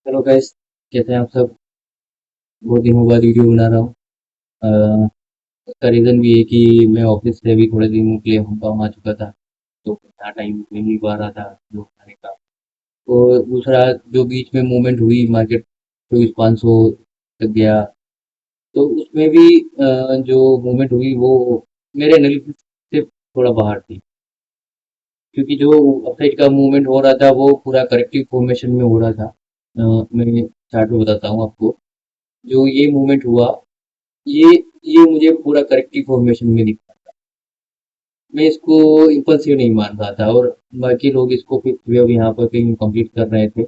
Hello guys. कैसे हैं आप सब? बहुत दिनों बाद वीडियो बना रहा हूँ। उसका रीज़न भी है कि मैं ऑफिस से अभी थोड़े दिनों के लिए होम टाउन आ चुका था, तो इतना टाइम मिल नहीं पा रहा था जो खाने का। और दूसरा, जो बीच में मूवमेंट हुई मार्केट 24,500 तक गया, तो उसमें भी जो मूवमेंट हुई वो मेरे एनालिसिस से थोड़ा बाहर थी, क्योंकि जो अपसाइड का मूवमेंट हो रहा था वो पूरा करेक्टिव फॉर्मेशन में हो रहा था। मैं चार्ट में बताता हूँ आपको। जो ये मूवमेंट हुआ, ये ये मुझे पूरा करेक्टिव फॉर्मेशन में दिखा। मैं इसको इम्पल्सिव नहीं मान रहा था, और बाकी लोग इसको फिफ्थ वेव यहाँ पर कहीं कंप्लीट कर रहे थे।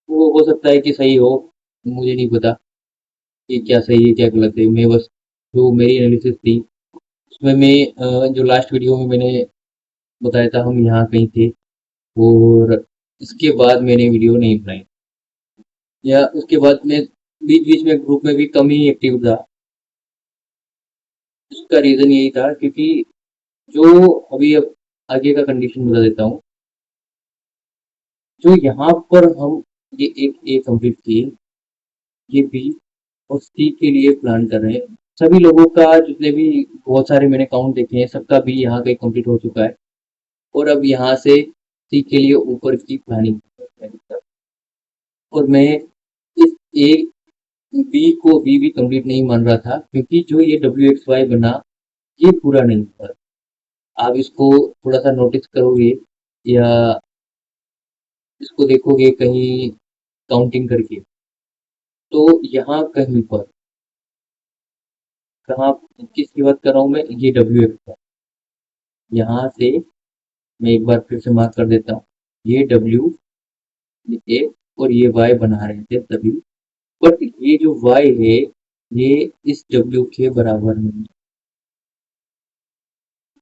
वो हो सकता है कि सही हो, मुझे नहीं पता कि क्या सही है क्या गलत है। मैं बस, जो मेरी एनालिसिस थी उसमें मैं जो लास्ट वीडियो में मैंने बताया था हम यहाँ कहीं थे, और इसके बाद मैंने वीडियो नहीं बनाई, या उसके बाद मैं बीच बीच में ग्रुप में भी कम ही एक्टिव था। उसका रीज़न यही था क्योंकि जो अभी अब आगे का कंडीशन बता देता हूँ। जो यहाँ पर हम, ये एक ए कंप्लीट किए, ये बी और सी के लिए प्लान कर रहे हैं। सभी लोगों का, जितने भी बहुत सारे मैंने काउंट देखे हैं, सबका बी यहाँ कहीं कंप्लीट हो चुका है, और अब यहाँ से सी के लिए ऊपर की प्लानिंग। और मैं इस ए बी को भी कंप्लीट नहीं मान रहा था, क्योंकि जो ये WXY बना, ये पूरा नहीं हुआ। आप इसको थोड़ा सा नोटिस करोगे, या इसको देखोगे कहीं काउंटिंग करके, तो यहाँ कहीं पर, कहाँ, किसकी बात कर रहा हूँ मैं, ये WX का। यहाँ से मैं एक बार फिर से मार्क कर देता हूँ। ये W, ये A और ये Y बना रहे थे तभी, बट ये जो Y है, ये इस W के बराबर नहीं है।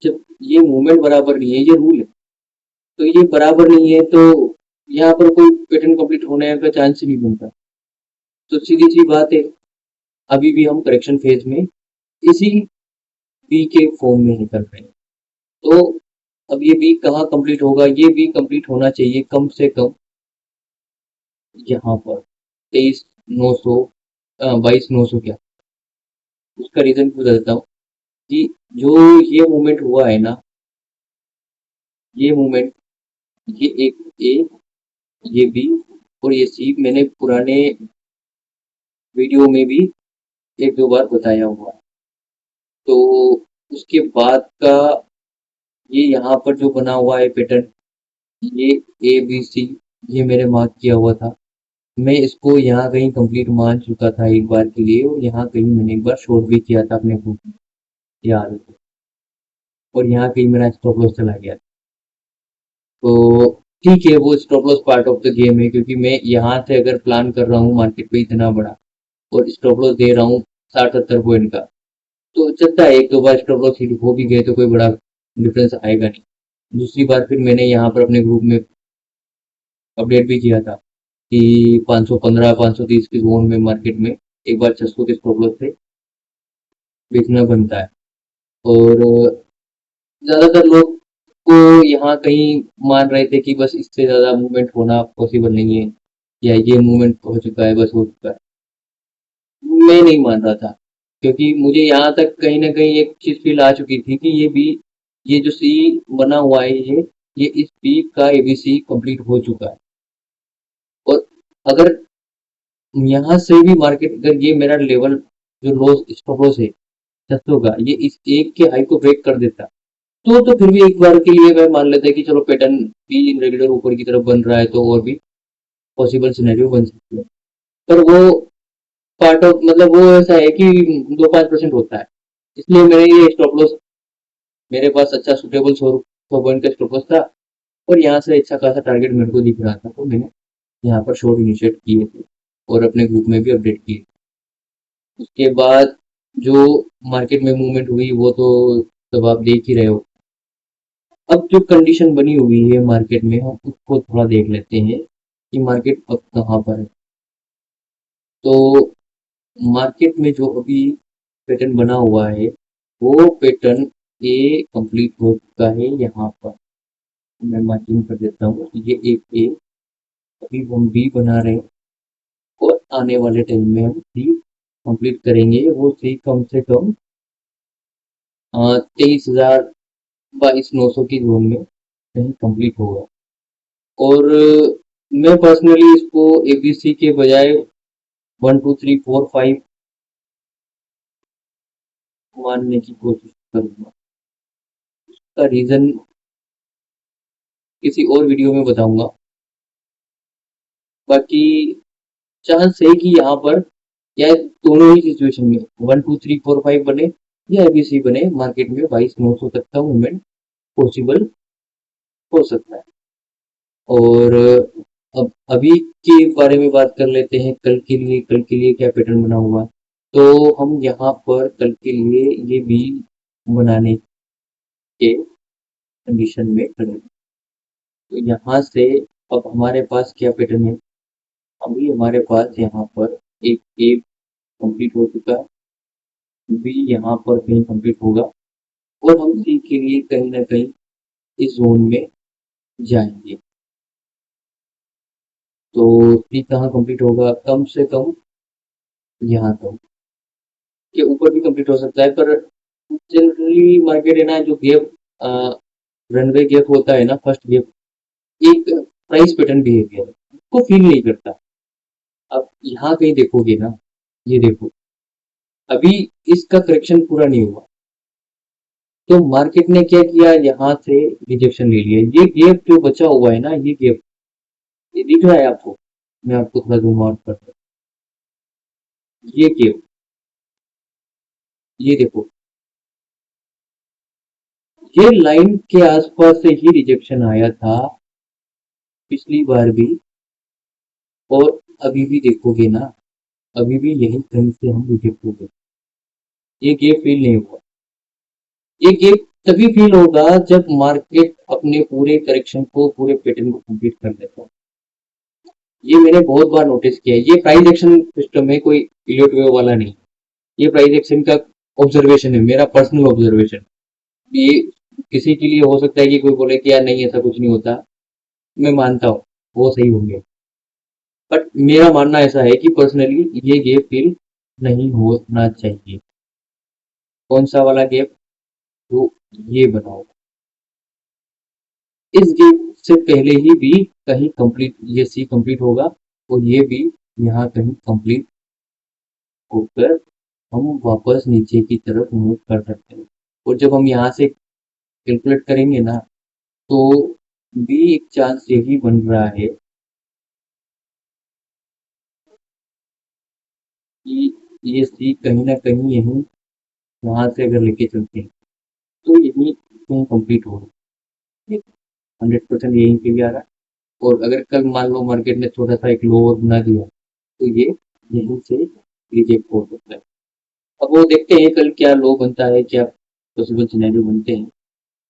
जब ये मूवमेंट बराबर नहीं है, ये रूल है, तो ये बराबर नहीं है, तो यहाँ पर कोई पैटर्न कंप्लीट होने का चांस ही नहीं बनता। तो सीधी सी बात है, अभी भी हम करेक्शन फेज में इसी बी के फॉर्म में निकल रहे हैं। तो अब ये बी कहाँ कंप्लीट होगा? ये बी कंप्लीट होना चाहिए कम से कम यहाँ पर 23,900, 22,900 क्या। उसका रीजन बता देता हूँ कि जो ये मूवमेंट हुआ है ना, ये मूवमेंट, ये एक ए, ये बी और ये सी, मैंने पुराने वीडियो में भी एक दो बार बताया हुआ है। तो उसके बाद का ये यहाँ पर जो बना हुआ है पैटर्न, ये ABC, ये मैंने मार्क किया हुआ था। मैं इसको यहाँ कहीं कंप्लीट मान चुका था एक बार के लिए, और यहाँ कहीं मैंने एक बार शॉर्ट भी किया था अपने ग्रुप में, याद है। और यहाँ कहीं मेरा स्टॉप लॉस चला गया। तो ठीक है, वो stop loss part of the game है, क्योंकि मैं यहाँ से अगर प्लान कर रहा हूँ मार्केट पे इतना बड़ा, और स्टॉप लॉस दे रहा हूँ 60-70 पॉइंट का, तो चलता है। एक दो बार स्टॉप लॉस हिट हो भी गए तो कोई बड़ा डिफरेंस आएगा नहीं। दूसरी बार फिर मैंने यहाँ पर अपने ग्रुप में अपडेट भी किया था कि 515 530 के जोन में मार्केट में एक बार 600 के स्टॉप लॉस से बेचना बनता है। और ज्यादातर लोग को यहाँ कहीं मान रहे थे कि बस इससे ज्यादा मूवमेंट होना पॉसिबल नहीं है, या ये मूवमेंट हो चुका है, बस हो चुका है। मैं नहीं मान रहा था, क्योंकि मुझे यहाँ तक कहीं ना कहीं एक चीज फील आ चुकी थी कि ये बी, ये जो सी बना हुआ है, ये इस बी का ABC कंप्लीट हो चुका है। और अगर यहाँ से भी मार्केट, अगर ये मेरा लेवल जो लॉस स्टॉप लॉस है 600 का, ये इस एक के हाई को ब्रेक कर देता, तो फिर भी एक बार के लिए मैं मान लेता कि चलो पैटर्न भी रेगुलर ऊपर की तरफ बन रहा है, तो और भी पॉसिबल सिनेरियो बन सकती है। पर वो पार्ट ऑफ, मतलब वो ऐसा है कि 2-5% होता है। इसलिए मेरे ये स्टॉप लॉस, मेरे पास अच्छा सुटेबल 100 पॉइंट का स्टॉप लॉस था, और यहाँ से अच्छा खासा टारगेट मेरे को दिख रहा था, तो मैंने यहाँ पर शॉर्ट इनिशिएट किए थे, और अपने ग्रुप में भी अपडेट किए। उसके बाद जो मार्केट में मूवमेंट हुई वो तो सब आप देख ही रहे हो। अब जो कंडीशन बनी हुई है मार्केट में, हम उसको थोड़ा देख लेते हैं कि मार्केट अब कहाँ पर है। तो मार्केट में जो अभी पैटर्न बना हुआ है, वो पैटर्न ए कंप्लीट हो चुका है। यहाँ पर मैं मार्किंग कर देता हूँ, ये एक ए, अभी हम बी बना रहे हैं और आने वाले टाइम में हम सी कंप्लीट करेंगे। वो सी कम से कम 23,000 22,900 की जोन में कहीं कंप्लीट होगा। और मैं पर्सनली इसको एबीसी के बजाय 1 2 3 4 5 मानने की कोशिश करूंगा। इसका रीजन किसी और वीडियो में बताऊंगा। बाकी चांस है कि यहाँ पर या दोनों ही सिचुएशन में 1 2 3 4 5 बने या एबीसी बने, मार्केट में 22,900 तक का मूवमेंट पॉसिबल हो सकता है। और अब अभी के बारे में बात कर लेते हैं, कल के लिए क्या पैटर्न बना हुआ है। तो हम यहाँ पर कल के लिए ये बी बनाने के कंडीशन में खड़े हैं। तो यहाँ से अब हमारे पास क्या पैटर्न है, अभी हमारे पास यहाँ पर एक ए कंप्लीट हो चुका है, बी यहाँ पर कहीं कंप्लीट होगा और हम सी के लिए कहीं ना कहीं इस जोन में जाएंगे। तो सी कहाँ कंप्लीट होगा, कम से कम यहाँ तक के ऊपर भी कंप्लीट हो सकता है। पर जनरली मार्केट है ना, जो गैप रनवे गैप होता है ना, फर्स्ट गैप, एक प्राइस पैटर्न बिहेवियर को फील नहीं करता। अब यहाँ कहीं देखोगे ना, ये देखो अभी इसका करेक्शन पूरा नहीं हुआ तो मार्केट ने क्या किया, यहाँ से रिजेक्शन ले लिया। ये गैप जो बचा हुआ है ना, ये गैप, ये दिख रहा है आपको, मैं आपको थोड़ा जूम आउट करता हूँ। ये गैप, ये देखो, ये लाइन के आसपास से ही रिजेक्शन आया था पिछली बार भी, और अभी भी देखोगे ना, अभी भी यही कहीं से हम रिजेक्ट हो गए। ये गैप फील नहीं हुआ। ये गैप तभी फील होगा जब मार्केट अपने पूरे करेक्शन को, पूरे पैटर्न को कंप्लीट कर लेता है। ये मैंने बहुत बार नोटिस किया है। ये प्राइस एक्शन सिस्टम है, कोई इलियट वे वाला नहीं। ये प्राइस एक्शन का ऑब्जर्वेशन है, मेरा पर्सनल ऑब्जर्वेशन। ये किसी के लिए हो सकता है कि कोई बोले कि यार नहीं ऐसा कुछ नहीं होता, मैं मानता हूँ वो सही होंगे, बट मेरा मानना ऐसा है कि पर्सनली ये गैप फील नहीं होना चाहिए। कौन सा वाला गैप, तो ये बनाओ, इस गेम से पहले ही बी कहीं कंप्लीट, ये सी कंप्लीट होगा और ये बी यहाँ कहीं कंप्लीट होकर हम वापस नीचे की तरफ मूव कर सकते हैं। और जब हम यहाँ से कैलकुलेट करेंगे ना, तो बी एक चांस यही बन रहा है कि ये सी कहीं ना कहीं यहीं, यहाँ से अगर लेके चलते हैं तो यही कहीं कंप्लीट होगा। 100% यहीं पे भी आ रहा है। और अगर कल मान लो मार्केट ने छोटा सा एक लो बना दिया तो ये यहीं से रिजेक्ट हो सकता है। अब वो देखते हैं कल क्या लो बनता है, क्या पॉसिबल सिनेरियो बनते हैं।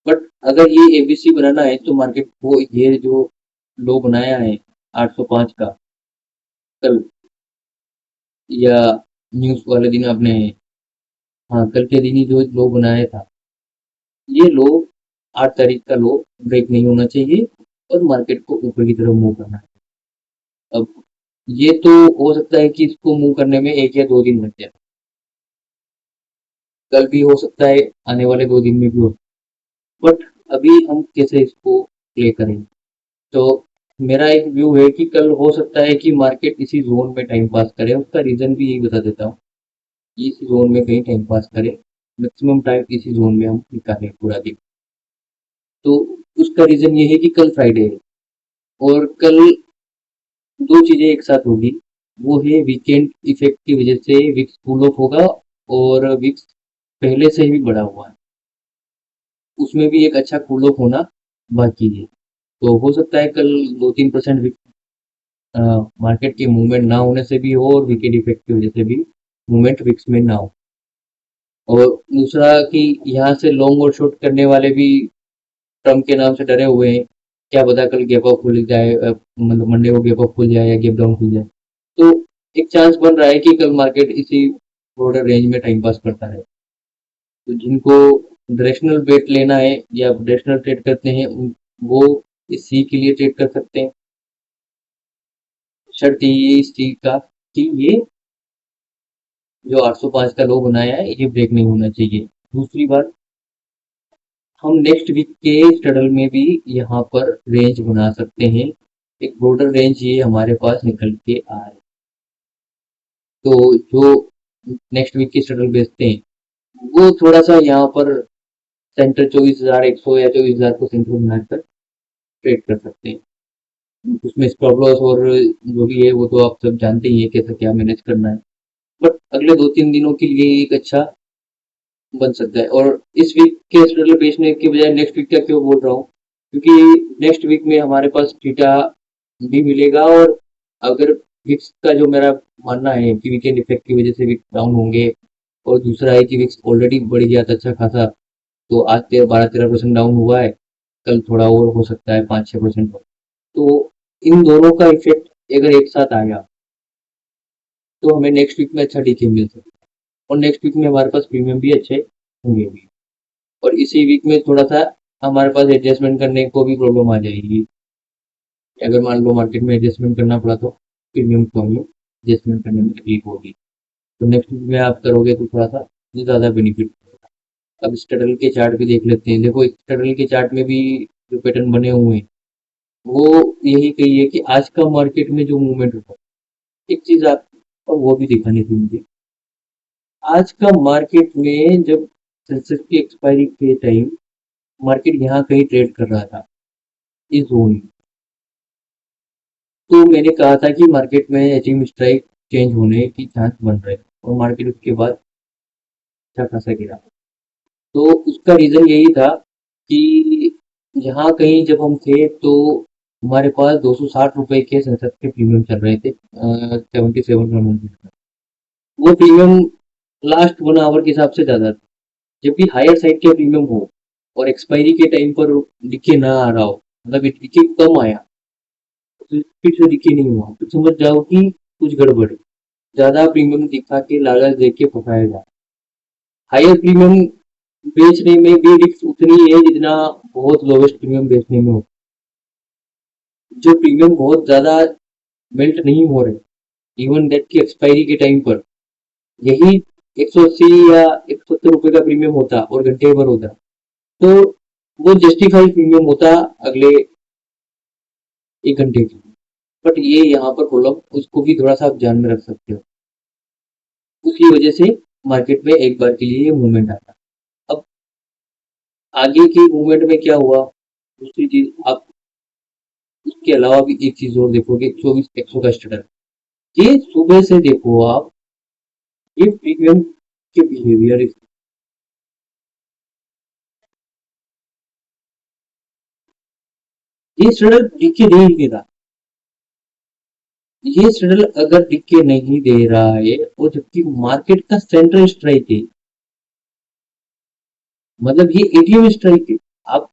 बट अगर ये एबीसी बनाना है तो मार्केट को ये जो लो बनाया है 805 का कल, या न्यूज वाले दिन आपने, हाँ कल के दिन ही जो लो बनाया था, ये लो 8 तारीख का लो ब्रेक नहीं होना चाहिए और मार्केट को ऊपर की तरफ मूव करना है। अब ये तो हो सकता है कि इसको मूव करने में 1 या 2 दिन लग जाए, कल भी हो सकता है, आने वाले 2 दिन में भी हो, बट अभी हम कैसे इसको प्ले करेंगे। तो मेरा एक व्यू है कि कल हो सकता है कि मार्केट इसी जोन में टाइम पास करे। उसका रीजन भी यही बता देता हूँ, इसी जोन में कहीं टाइम पास करे, मैक्सिमम टाइम इसी जोन में हम निकालें पूरा दिन। तो उसका रीजन ये है कि कल फ्राइडे है और कल दो चीजें एक साथ होगी। वो है वीकेंड इफेक्ट की वजह से विक्स कूल ऑफ होगा, और विक्स पहले से ही बढ़ा हुआ है, उसमें भी एक अच्छा कूल ऑफ होना बाकी है। तो हो सकता है कल 2-3% मार्केट के मूवमेंट ना होने से भी हो और विकेट इफेक्ट की वजह से भी मूवमेंट विक्स में ना हो। और दूसरा कि यहाँ से लॉन्ग और शॉर्ट करने वाले भी ट्रम्प के नाम से डरे हुए हैं, क्या पता कल गैप अप खुल जाए, मतलब मंडे को गैप अप खुल जाए या गैप डाउन खुल जाए। तो एक चांस बन रहा है कि कल मार्केट इसी ब्रॉडर रेंज में टाइम पास करता है। तो जिनको डायरेक्शनल बेट लेना है या डायरेक्शनल ट्रेड करते हैं वो इस सी के लिए ट्रेड कर सकते हैं। शर्त यही है इस चीज का कि ये जो 805 का लो बनाया है ये ब्रेक नहीं होना चाहिए। दूसरी बात, हम नेक्स्ट वीक के स्ट्रगल में भी यहाँ पर रेंज बना सकते हैं। एक ब्रॉडर रेंज ये हमारे पास निकल के आ रहा है। तो जो नेक्स्ट वीक के स्ट्रगल बेचते हैं वो थोड़ा सा यहाँ पर सेंटर 24,100 या 24,000 को सेंटर बनाकर ट्रेड कर सकते हैं। उसमें स्टॉप लॉस और जो भी है वो तो आप सब जानते ही है कैसे क्या मैनेज करना है। बट अगले 2-3 दिनों के लिए एक अच्छा बन सकता है। और इस वीक के स्ट्रगल बेचने के बजाय नेक्स्ट वीक का क्यों बोल रहा हूँ, क्योंकि नेक्स्ट वीक में हमारे पास थीटा भी मिलेगा। और अगर विक्स का जो मेरा मानना है कि वीकेंड इफेक्ट की वजह से विक्स डाउन होंगे, और दूसरा है कि विक्स ऑलरेडी बढ़ गया था अच्छा खासा, तो आज 12-13% डाउन हुआ है, कल थोड़ा और हो सकता है 5-6%। तो इन दोनों का इफेक्ट अगर एक साथ आ गया तो हमें नेक्स्ट वीक में अच्छा डीके मिल सकता है। और नेक्स्ट वीक में हमारे पास प्रीमियम भी अच्छे होंगे भी। और इसी वीक में थोड़ा सा हमारे पास एडजस्टमेंट करने को भी प्रॉब्लम आ जाएगी। अगर मान लो मार्केट में एडजस्टमेंट करना पड़ा तो प्रीमियम को हमें एडजस्टमेंट करने में तकलीफ होगी। तो नेक्स्ट वीक में आप करोगे तो थोड़ा सा ज़्यादा बेनिफिट होगा। अब स्टडल के चार्ट भी देख लेते हैं। देखो स्टडल के चार्ट में भी जो पैटर्न बने हुए हैं वो यही कही है कि आज का मार्केट में जो मूवमेंट होगा, एक चीज आप वो भी दिखानी थी मुझे। आज का मार्केट में जब सेंसेक्स की एक्सपायरी के टाइम मार्केट यहाँ कहीं ट्रेड कर रहा था इस जोन में, तो मैंने कहा था कि मार्केट में एचिंग स्ट्राइक चेंज होने की चांस बन रहे हैं, और मार्केट उसके बाद अच्छा खासा गिरा। तो उसका रीजन यही था कि यहाँ कहीं जब हम थे तो हमारे पास 260 रुपए के सेंसेक्स के प्रीमियम चल रहे थे 77 वो प्रीमियम लास्ट 1 आवर के हिसाब से ज्यादा था। जब भी हायर साइड के प्रीमियम हो और एक्सपायरी के टाइम पर दिखे ना आ रहा हो, मतलब दिखे कम आया तो फिर से दिखे नहीं हुआ, तो समझ जाओ कि कुछ गड़बड़ है। ज्यादा प्रीमियम दिखा के लालच देख के फंसाया जाए। हायर प्रीमियम बेचने में भी रिस्क उतनी ही है जितना बहुत लोवेस्ट प्रीमियम बेचने में हो। जो प्रीमियम बहुत ज्यादा मेल्ट नहीं हो रहे इवन डेट की एक्सपायरी के टाइम पर, यही 180 या 170 रुपए का प्रीमियम होता और घंटे भर होता तो वो जस्टिफाई प्रीमियम होता अगले 1 घंटे की। बट ये यहाँ पर प्रॉब्लम उसको भी थोड़ा सा आप ध्यान में रख सकते हो। उसकी वजह से मार्केट में एक बार के लिए मूवमेंट आता। अब आगे की मूवमेंट में क्या हुआ, दूसरी चीज आप इसके अलावा भी एक चीज और देखोगे, 24,100 का स्टैंडर्ड, ये सुबह से देखो आप, ये प्रीमियम के बिहेवियर, ये स्टैंडर्ड दिख के नहीं दे रहा। ये स्टैंडर्ड अगर दिख के नहीं दे रहा है और जबकि मार्केट का सेंट्रल स्ट्राइक है, मतलब ये एटीएम स्ट्राइक है। आप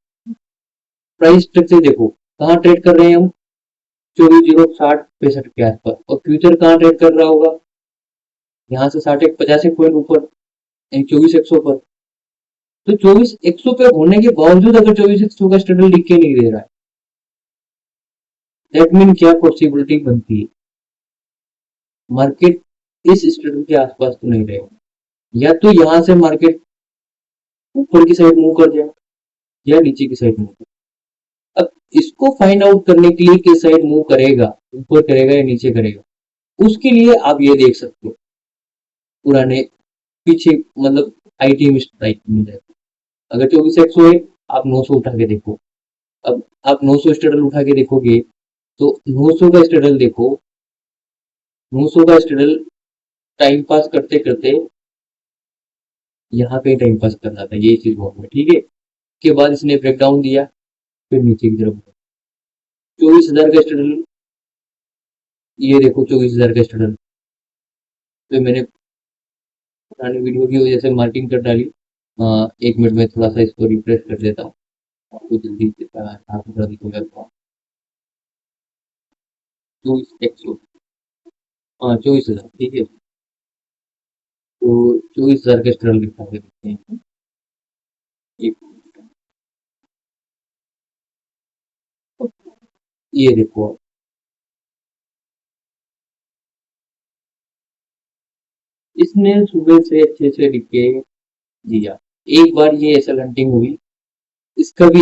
प्राइस स्ट्रक्चर देखो, कहाँ ट्रेड कर रहे हैं हम, 24,060-65 के आसपास, और फ्यूचर कहाँ ट्रेड कर रहा होगा, यहाँ से 60-50 पॉइंट ऊपर, 24,100 पर। तो 24,100 पे होने के बावजूद अगर 24,100 का स्टैंडर्ड दिख के नहीं दे रहा है, दैट मीन क्या पॉसिबिलिटी बनती है, मार्केट इस स्टैंडर्ड के आसपास तो नहीं रहेगा। या तो यहाँ से मार्केट ऊपर की साइड मूव कर जाए या नीचे की साइड मूव। अब इसको फाइंड आउट करने के लिए किस साइड मूव करेगा, ऊपर करेगा या नीचे करेगा, उसके लिए आप ये देख सकते हो पुराने पीछे, मतलब आईटी स्ट्राइक मिल जाएगा। अगर 24,100 है, आप 900 उठा के देखो। अब आप 900 स्टेडल उठा के देखोगे तो 900 का स्टेडल देखो, 900 का स्टेडल टाइम पास करते करते यहाँ पे टाइम पास कर रहा था, ये चीज बहुत है, ठीक है। उसके बाद इसने ब्रेकडाउन दिया, फिर नीचे की तरफ 24,000 का स्टेडल, ये देखो 24,000 का स्टेडल। तो मैंने पुरानी वीडियो की वजह से मार्किंग कर डाली। 1 मिनट में थोड़ा सा इसको रिफ्रेश कर देता हूँ, आपको जल्दी साफ सुथरा दिखेगा। 24,100, हाँ 24,000, ठीक है। तो 24,000 का स्ट्रगल दिखा के देखते हैं। एक, ये देखो, इसने सुबह से अच्छे से लिखे दिया। एक बार ये एसएल हंटिंग हुई, इसका भी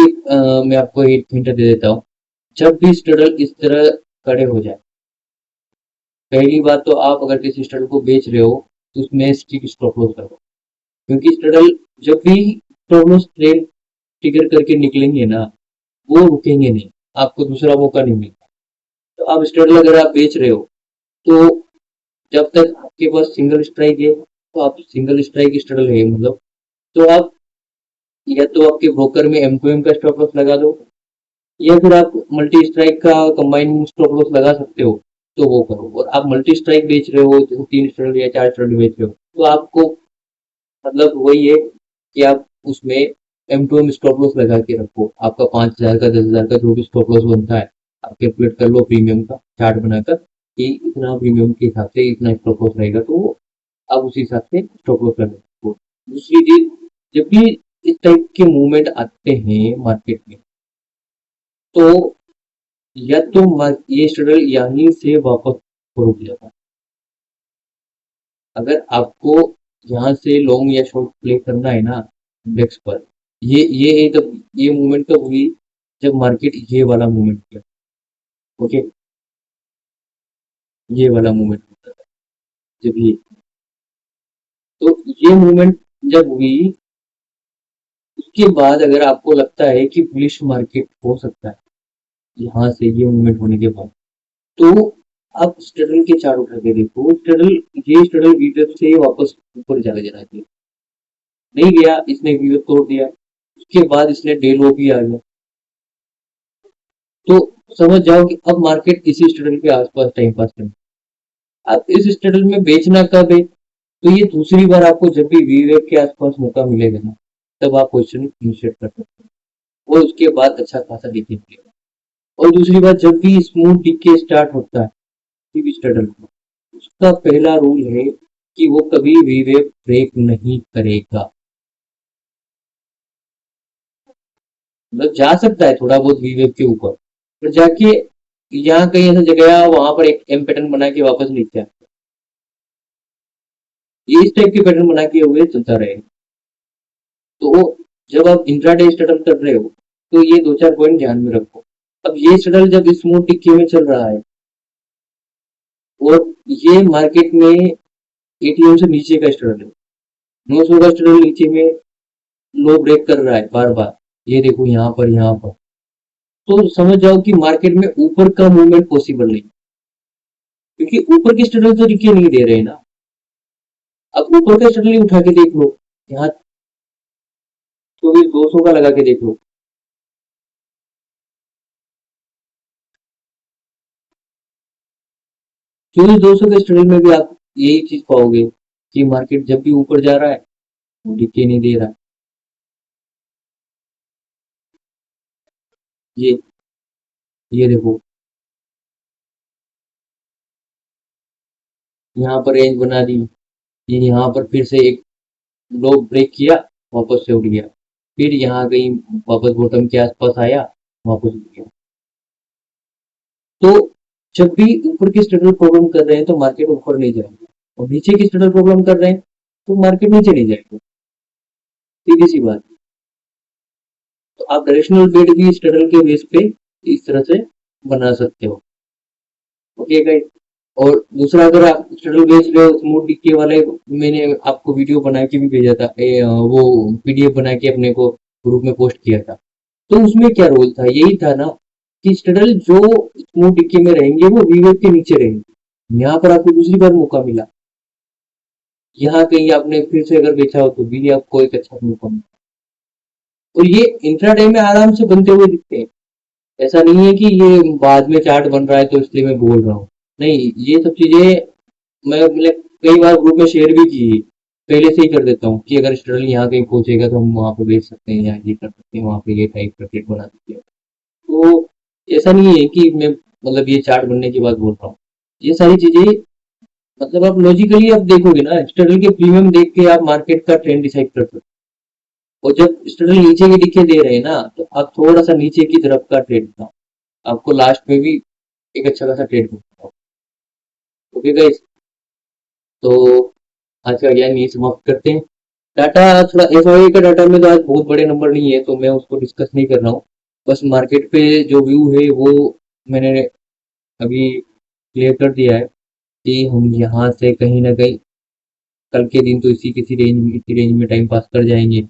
मैं आपको एक हिंट दे देता हूँ। जब भी स्टडल इस तरह खड़े हो जाए, पहली बात तो आप अगर किसी स्टडल को बेच रहे हो तो उसमें स्टिक स्टॉप लॉस करो, क्योंकि स्टडल जब भी स्टॉप लॉस ट्रेड ट्रिगर करके निकलेंगे ना, वो रुकेंगे नहीं, आपको दूसरा मौका नहीं मिलेगा। तो आप स्टडल अगर आप बेच रहे हो तो जब तक आपके पास सिंगल स्ट्राइक है तो आप सिंगल स्ट्राइक स्टडल है मतलब, तो आप या तो आपके ब्रोकर में एम टू एम का स्टॉप लॉस लगा दो, या फिर आप मल्टी स्ट्राइक का कंबाइन स्टॉप लॉस लगा सकते हो, तो वो करो। और आप मल्टी स्ट्राइक बेच रहे हो, जैसे 3 स्टडल या 4 स्टडल बेच रहे हो, तो आपको मतलब वही है कि आप उसमें M to M stop loss लगा के रखो। आपका 5,000 का 10,000 का जो भी स्टॉप लॉस बनता है, आप कैलकुलेट कर लो प्रीमियम का चार्ट बनाकर कि इतना प्रीमियम के हिसाब से इतना स्टॉप लॉस रहेगा, तो आप उसी हिसाब से स्टॉप लॉस लगा सकते। दूसरी चीज, जब भी इस टाइप के मूवमेंट आते हैं मार्केट में, तो या तो ये स्ट्रगल यहीं से वापस रुक जाता है। अगर आपको यहाँ से लॉन्ग या शॉर्ट प्ले करना है ना इंडेक्स पर, ये तब ये मूवमेंट कब हुई, जब मार्केट ये वाला मूवमेंट किया। ओके, ये वाला मूवमेंट होता था जब तो ये मूवमेंट जब हुई, उसके बाद अगर आपको लगता है कि बुलिश मार्केट हो सकता है यहाँ से ये मूवमेंट होने के बाद, तो आप स्ट्रगल के चार्ट उठा के देखो। स्ट्रगल, ये स्ट्रगल वीडियो से वापस ऊपर चला जाना चाहिए, नहीं गया, इसने वीडियो तोड़ दिया, उसके बाद इसने डे लो भी आ गया, तो समझ जाओ कि अब मार्केट इसी स्ट्रगल के आसपास टाइम पास करना। अब इस स्ट्रगल में बेचना कब है, तो ये दूसरी बार आपको जब भी वी वेव के आसपास मौका मिलेगा ना, तब आप पोजिशन इनिशिएट कर सकते हो, और उसके बाद अच्छा खासा डीके मिलेगा। और दूसरी बात, जब भी स्मूथ डीके स्टार्ट होता है किसी स्ट्रगल में, उसका पहला रूल है कि वो कभी वी वेव ब्रेक नहीं करेगा। मतलब जा सकता है थोड़ा बहुत वी वेव के ऊपर, पर जाके यहाँ कहीं ऐसा जगह है वहां पर एक एम पैटर्न बना के वापस नीचे आए। ये इस टाइप के पैटर्न बना के हुए चलता रहे। तो जब आप इंट्राडे स्टडल कर रहे हो, तो ये 2-4 पॉइंट ध्यान में रखो। अब ये स्टडल जब स्मूथ टिक्के में चल रहा है और ये मार्केट में एटीएम से नीचे का स्टडल है, 900 का स्टडल नीचे में लो ब्रेक कर रहा है बार बार, ये देखो यहाँ पर, तो समझ जाओ कि मार्केट में ऊपर का मूवमेंट पॉसिबल नहीं, क्योंकि ऊपर के स्टडल तो टिके नहीं दे रहे ना। अब ऊपर का स्टडल उठा के देख लो, यहाँ 24,200 का लगा के देख लो, क्योंकि 200 के स्टडल में भी आप यही चीज पाओगे कि मार्केट जब भी ऊपर जा रहा है वो टिके नहीं दे रहा है। ये ये देखो, यहाँ पर रेंज बना दी, ये यहाँ पर फिर से एक लो ब्रेक किया, वापस से उठ गया, फिर यहाँ कहीं वापस बॉटम के आसपास आया, वापस उठ गया। तो जब भी ऊपर की स्ट्रगल प्रॉब्लम कर रहे हैं तो मार्केट ऊपर नहीं जाएगा, और नीचे की स्ट्रगल प्रॉब्लम कर रहे हैं तो मार्केट नीचे नहीं जाएगा, सीधी सी बात। तो आप डायरेक्शनल बेट भी स्ट्रगल के बेस पे इस तरह से बना सकते हो। ओके गाइस, और दूसरा, अगर आप स्टडल बेच रहे हो स्मूथ डिक्के वाले, मैंने आपको वीडियो बना के भी भेजा था, वो पीडीएफ बना के अपने को ग्रुप में पोस्ट किया था। तो उसमें क्या रोल था, यही था ना कि स्टडल जो स्मूथ डिक्के में रहेंगे वो वीवेव के नीचे रहेंगे। यहाँ पर आपको दूसरी बार मौका मिला, यहाँ कहीं आपने फिर से अगर बेचा हो तो भी आपको एक अच्छा मौका मिला, और ये इंट्राडे में आराम से बनते हुए दिखते हैं। ऐसा नहीं है कि ये बाद में चार्ट बन रहा है तो इसलिए मैं बोल रहा हूँ, नहीं, ये सब चीजें मैं मतलब कई बार ग्रुप में शेयर भी की, पहले से ही कर देता हूँ कि अगर स्टडल यहाँ कहीं पहुंचेगा तो हम वहां पे बेच सकते हैं, या ये कर सकते हैं, वहां पे ये टाइप का ट्रेड बना सकते हैं। तो ऐसा नहीं है कि मैं मतलब ये चार्ट बनने की बात बोल रहा हूँ, ये सारी चीजें मतलब आप लॉजिकली आप देखोगे ना, स्टडल के प्रीमियम देख के आप मार्केट का ट्रेंड डिसाइड कर सकते हो। और जब स्टडल नीचे के दिखे दे रहे हैं ना, तो आप थोड़ा सा नीचे की तरफ का ट्रेड बनाओ, आपको लास्ट में भी एक अच्छा खासा ट्रेड मिलता है। ओके गाइस, तो आज का ज्ञान यही समाप्त करते हैं। डाटा थोड़ा एफआई का डाटा में तो आज बहुत बड़े नंबर नहीं है, तो मैं उसको डिस्कस नहीं कर रहा हूँ। बस मार्केट पे जो व्यू है वो मैंने अभी क्लियर कर दिया है कि हम यहाँ से कहीं ना कहीं कल के दिन तो इसी रेंज में टाइम पास कर जाएंगे।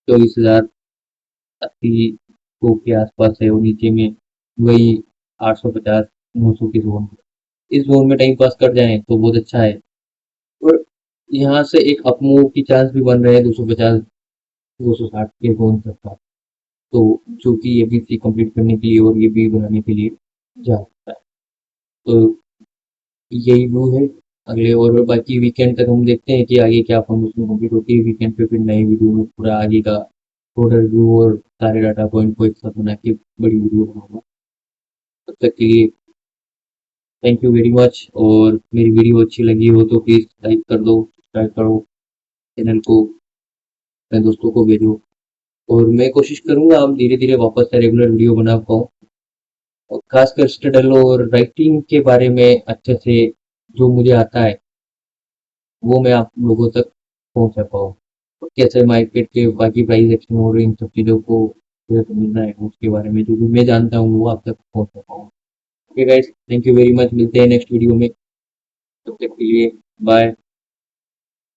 24,080 को के आसपास है, और नीचे में वही 850 900 के जोन, इस जोन में टाइम पास कर जाएं तो बहुत अच्छा है। और यहाँ से एक अपमूव की चांस भी बन रहे हैं 250 260 के जोन तक का, तो जो कि ये बीसी कंप्लीट करने के लिए और ये बी बनाने के लिए जा सकता है। तो यही व्यू है अगले, और बाकी वीकेंड तक हम देखते हैं कि आगे क्या फॉर्मेशन कंप्लीट होती है। वीकेंड पे फिर नई वीडियो में पूरा आगे का टोटल व्यू और सारे डाटा पॉइंट को एक साथ बना के बड़ी वीडियो बनाऊंगा। तब तक के लिए थैंक यू वेरी मच, और मेरी वीडियो अच्छी लगी हो तो प्लीज़ लाइक कर दो, सब्सक्राइब करो चैनल को, अपने दोस्तों को भेजो, और मैं कोशिश करूंगा अब धीरे धीरे वापस से रेगुलर वीडियो बना पाऊँ, और खासकर स्टडल और राइटिंग के बारे में अच्छे से जो मुझे आता है वो मैं आप लोगों तक पहुंचा पाऊँ। और कैसे मार्केट के बाकी प्राइस एक्शन और इन सब चीज़ों को मुझे समझना है, उसके बारे में जो भी मैं जानता हूँ वो आप तक पहुंचा पाऊँ। Okay guys, thank you very much, मिलते हैं नेक्स्ट वीडियो में। तब तक के लिए बाय।